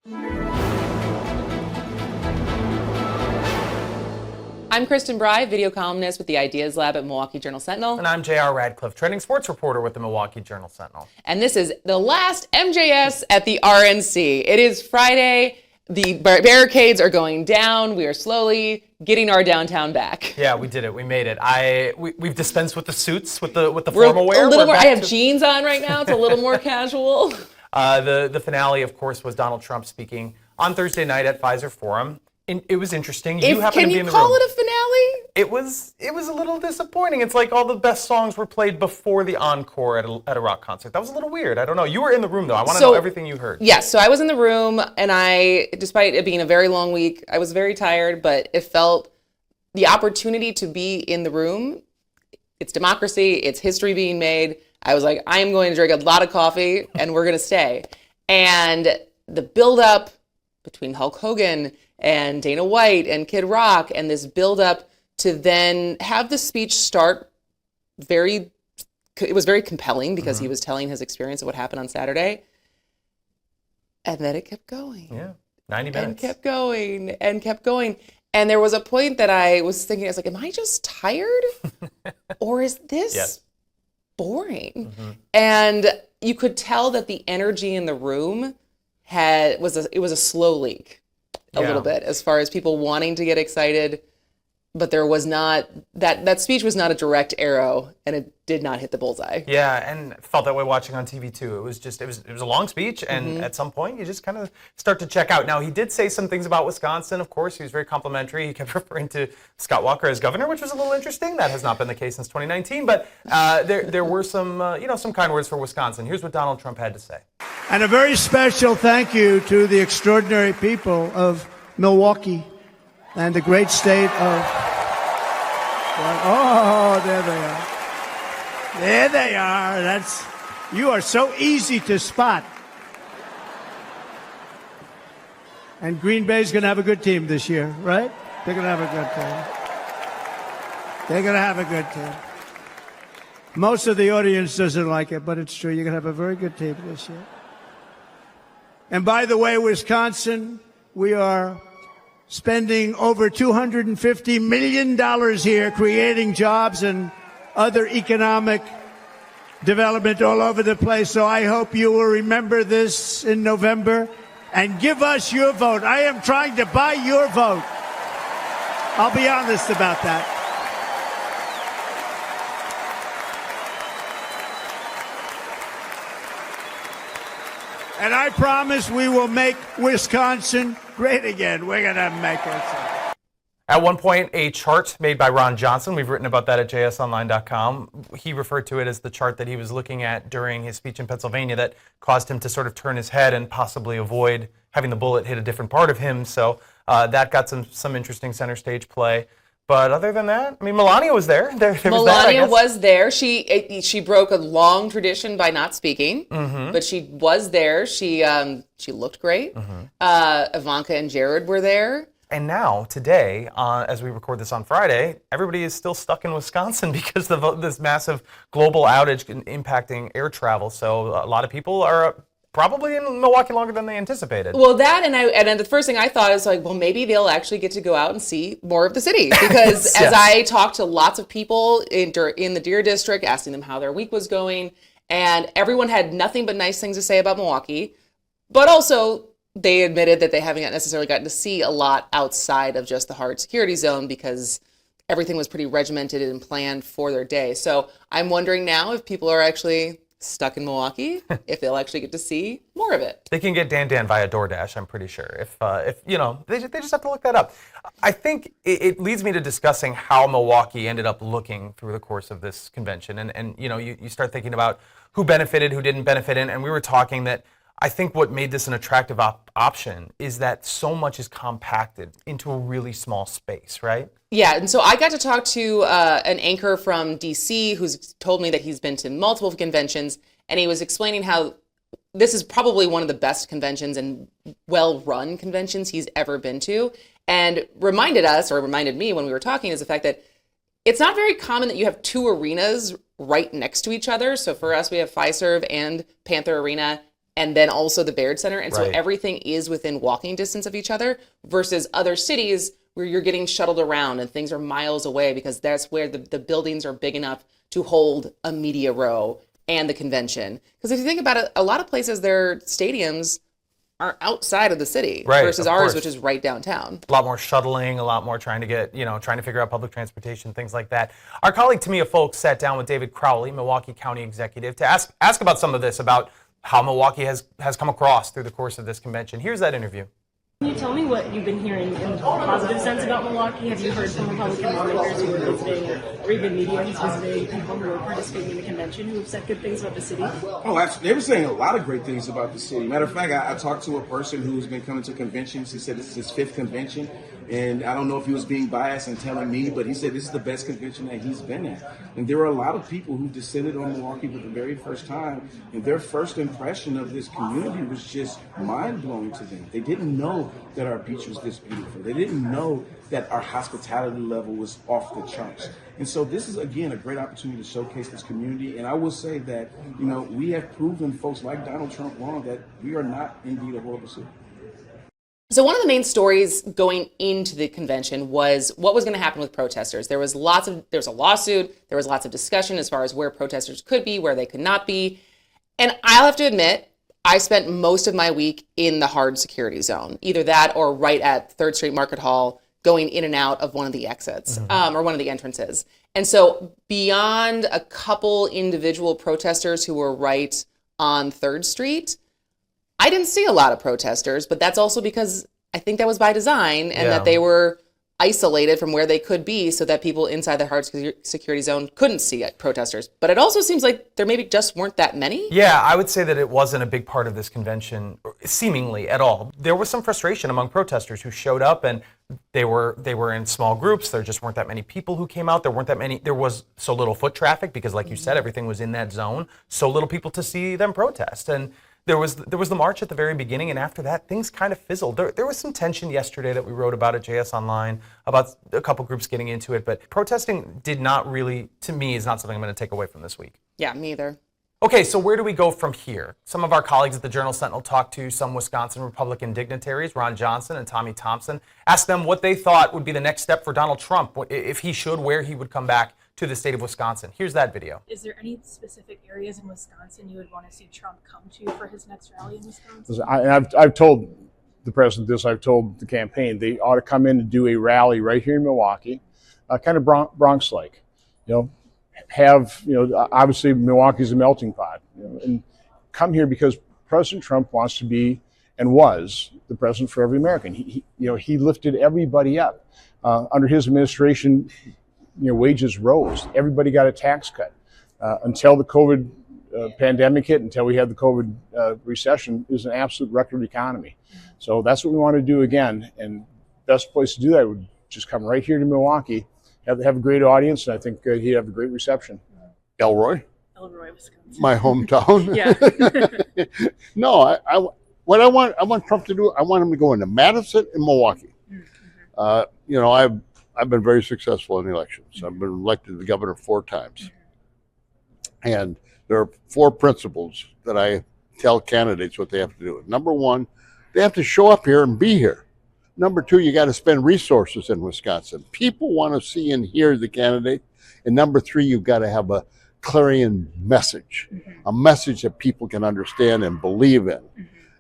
I'm Kristin, Brey, video columnist with the Ideas Lab at Milwaukee Journal-Sentinel. And I'm JR Radcliffe, trending sports reporter with the Milwaukee Journal-Sentinel. And this is the last MJS at the RNC. It is Friday. The barricades are going down. We are slowly getting our downtown back. Yeah, we did it. We made it. We've dispensed with the suits, with the formal wear. A little more. I have jeans on right now. It's a little more casual. The finale, of course, was Donald Trump speaking on Thursday night at Pfizer Forum. It was interesting. Can you call it a finale? It was a little disappointing. It's like all the best songs were played before the encore at a rock concert. That was a little weird. I don't know. You were in the room, though. I want to know everything you heard. Yes, so I was in the room, and despite it being a very long week, I was very tired, but it felt the opportunity to be in the room. It's democracy. It's history being made. I was like, I am going to drink a lot of coffee, and we're going to stay. And the build-up between Hulk Hogan and Dana White and Kid Rock, and this build-up to then have the speech start it was very compelling because he was telling his experience of what happened on Saturday. And then it kept going. Yeah, 90 minutes. And kept going and kept going. And there was a point that I was thinking, I was like, am I just tired? Or is this boring? And you could tell that the energy in the room was a slow leak. A little bit, as far as people wanting to get excited, but there was not that speech was not a direct arrow, and it did not hit the bullseye. Yeah, and felt that way watching on TV too. It was a long speech, and at some point you just kind of start to check out. Now he did say some things about Wisconsin. Of course, he was very complimentary. He kept referring to Scott Walker as governor, which was a little interesting. That has not been the case since 2019. But there were some some kind words for Wisconsin. Here's what Donald Trump had to say. And a very special thank you to the extraordinary people of Milwaukee and the great state of... Oh, there they are. There they are. You are so easy to spot. And Green Bay's going to have a good team this year, right? They're going to have a good team. They're going to have a good team. Most of the audience doesn't like it, but it's true. You're going to have a very good team this year. And by the way, Wisconsin, we are spending over $250 million here, creating jobs and other economic development all over the place. So I hope you will remember this in November and give us your vote. I am trying to buy your vote. I'll be honest about that. And I promise we will make Wisconsin great again. We're going to make it. At one point, a chart made by Ron Johnson, we've written about that at jsonline.com. He referred to it as the chart that he was looking at during his speech in Pennsylvania that caused him to sort of turn his head and possibly avoid having the bullet hit a different part of him. So that got some interesting center stage play. But other than that, I mean, Melania was there. Melania was there. She broke a long tradition by not speaking, but she was there. She looked great. Ivanka and Jared were there. And now, today, as we record this on Friday, everybody is still stuck in Wisconsin because of this massive global outage impacting air travel. So a lot of people are probably in Milwaukee longer than they anticipated. Well, that and the first thing I thought is like, well, maybe they'll actually get to go out and see more of the city because as I talked to lots of people in the Deer District, asking them how their week was going, and everyone had nothing but nice things to say about Milwaukee, but also they admitted that they haven't necessarily gotten to see a lot outside of just the hard security zone because everything was pretty regimented and planned for their day. So I'm wondering now if people are actually stuck in Milwaukee, if they'll actually get to see more of it. They can get Dan via DoorDash, I'm pretty sure. If they just have to look that up. I think it leads me to discussing how Milwaukee ended up looking through the course of this convention. And you start thinking about who benefited, who didn't benefit. And we were talking that I think what made this an attractive option is that so much is compacted into a really small space, right? Yeah, and so I got to talk to an anchor from DC who's told me that he's been to multiple conventions, and he was explaining how this is probably one of the best conventions and well-run conventions he's ever been to, and reminded me when we were talking is the fact that it's not very common that you have two arenas right next to each other. So for us, we have Fiserv and Panther Arena and then also the Baird Center. And so Right. everything is within walking distance of each other versus other cities where you're getting shuttled around and things are miles away because that's where the buildings are big enough to hold a media row and the convention. Because if you think about it, a lot of places, their stadiums are outside of the city Right, versus of ours, course. which is right downtown. A lot more shuttling, a lot more trying to get, trying to figure out public transportation, things like that. Our colleague Tamia Folks sat down with David Crowley, Milwaukee County Executive, to ask about some of this, about how Milwaukee has come across through the course of this convention. Here's that interview. Can you tell me what you've been hearing in a positive sense about Milwaukee? Have you heard from Republican lawmakers who are visiting, or even media who's visiting, people who are participating in the convention who have said good things about the city? Oh, absolutely. They were saying a lot of great things about the city. Matter of fact, I talked to a person who's been coming to conventions. He said this is his 5th convention. And I don't know if he was being biased and telling me, but he said this is the best convention that he's been at. And there were a lot of people who descended on Milwaukee for the very first time. And their first impression of this community was just mind-blowing to them. They didn't know that our beach was this beautiful. They didn't know that our hospitality level was off the charts. And so this is, again, a great opportunity to showcase this community. And I will say that, we have proven folks like Donald Trump wrong that we are not indeed a horrible city. So one of the main stories going into the convention was what was going to happen with protesters. There was a lawsuit, there was lots of discussion as far as where protesters could be, where they could not be. And I'll have to admit, I spent most of my week in the hard security zone, either that or right at 3rd Street Market Hall, going in and out of one of the exits or one of the entrances. And so beyond a couple individual protesters who were right on 3rd Street, I didn't see a lot of protesters, but that's also because I think that was by design and that they were isolated from where they could be so that people inside the hard security zone couldn't see protesters. But it also seems like there maybe just weren't that many. Yeah, I would say that it wasn't a big part of this convention, seemingly at all. There was some frustration among protesters who showed up, and they were in small groups. There just weren't that many people who came out. There was so little foot traffic because, like you said, everything was in that zone. So little people to see them protest. And there was the march at the very beginning, and after that, things kind of fizzled. There was some tension yesterday that we wrote about at JS Online, about a couple groups getting into it, but protesting did not really, to me, is not something I'm going to take away from this week. Yeah, me either. Okay, so where do we go from here? Some of our colleagues at the Journal Sentinel talked to some Wisconsin Republican dignitaries, Ron Johnson and Tommy Thompson, asked them what they thought would be the next step for Donald Trump, if he should, where he would come back to the state of Wisconsin. Here's that video. Is there any specific areas in Wisconsin you would want to see Trump come to for his next rally in Wisconsin? I've told the president this, I've told the campaign, they ought to come in and do a rally right here in Milwaukee, kind of Bronx-like, obviously Milwaukee's a melting pot, and come here because President Trump wants to be and was the president for every American. He lifted everybody up. Under his administration, wages rose. Everybody got a tax cut. Until the COVID pandemic hit, until we had the COVID recession, it was an absolute record economy. So that's what we want to do again. And best place to do that would just come right here to Milwaukee, have a great audience, and I think he'd have a great reception. Elroy, Wisconsin. my hometown. Yeah. No, I want Trump to do, I want him to go into Madison and Milwaukee. I've been very successful in elections. I've been elected the governor 4 times. And there are 4 principles that I tell candidates what they have to do. Number 1, they have to show up here and be here. Number 2, you got to spend resources in Wisconsin. People want to see and hear the candidate. And number 3, you've got to have a clarion message, a message that people can understand and believe in.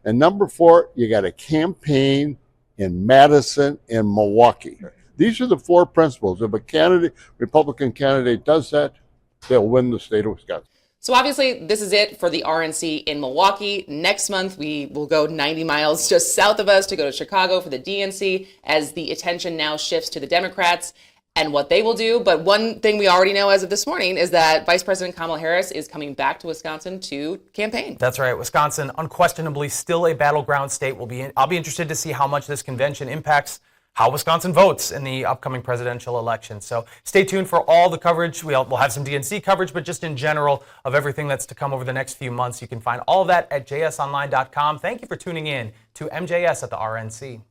And number 4, you got to campaign in Madison and Milwaukee. These are the 4 principles. If a Republican candidate does that, they'll win the state of Wisconsin. So obviously, this is it for the RNC in Milwaukee. Next month, we will go 90 miles just south of us to go to Chicago for the DNC as the attention now shifts to the Democrats and what they will do. But one thing we already know as of this morning is that Vice President Kamala Harris is coming back to Wisconsin to campaign. That's right. Wisconsin, unquestionably still a battleground state. I'll be interested to see how much this convention impacts how Wisconsin votes in the upcoming presidential election. So stay tuned for all the coverage. We'll have some DNC coverage, but just in general of everything that's to come over the next few months. You can find all of that at jsonline.com. Thank you for tuning in to MJS at the RNC.